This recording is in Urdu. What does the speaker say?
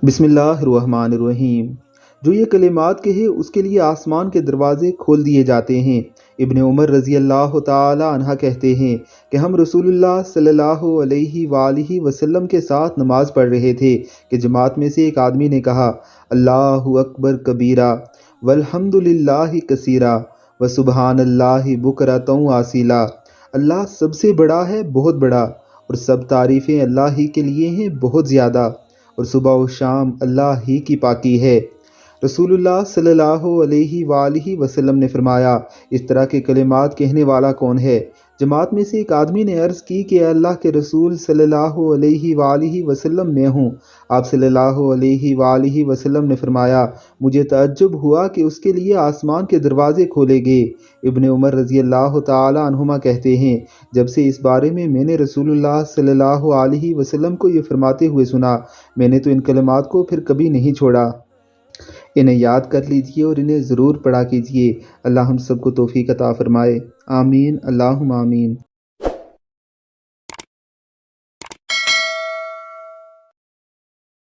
بسم اللہ الرحمن الرحیم۔ جو یہ کلمات کہے اس کے لیے آسمان کے دروازے کھول دیے جاتے ہیں۔ ابن عمر رضی اللہ تعالی عنہ کہتے ہیں کہ ہم رسول اللہ صلی اللہ علیہ وآلہ وسلم کے ساتھ نماز پڑھ رہے تھے کہ جماعت میں سے ایک آدمی نے کہا، اللہ اکبر کبیرہ والحمد للہ کثیرہ وسبحان اللہ بکرۃ واسیلا۔ اللہ سب سے بڑا ہے، بہت بڑا، اور سب تعریفیں اللہ ہی کے لیے ہیں، بہت زیادہ، اور صبح و شام اللہ ہی کی پاکی ہے۔ رسول اللہ صلی اللہ علیہ وآلہ وسلم نے فرمایا، اس طرح کے کلمات کہنے والا کون ہے؟ جماعت میں سے ایک آدمی نے عرض کی کہ اے اللہ کے رسول صلی اللہ علیہ وآلہ وسلم، میں ہوں۔ آپ صلی اللہ علیہ وآلہ وسلم نے فرمایا، مجھے تعجب ہوا کہ اس کے لیے آسمان کے دروازے کھولے گئے۔ ابن عمر رضی اللہ تعالی عنہما کہتے ہیں، جب سے اس بارے میں نے رسول اللہ صلی اللہ علیہ وسلم کو یہ فرماتے ہوئے سنا، میں نے تو ان کلمات کو پھر کبھی نہیں چھوڑا۔ انہیں یاد کر لیجئے اور انہیں ضرور پڑھا کیجئے۔ اللہ ہم سب کو توفیق عطا فرمائے۔ آمین، اللہم آمین۔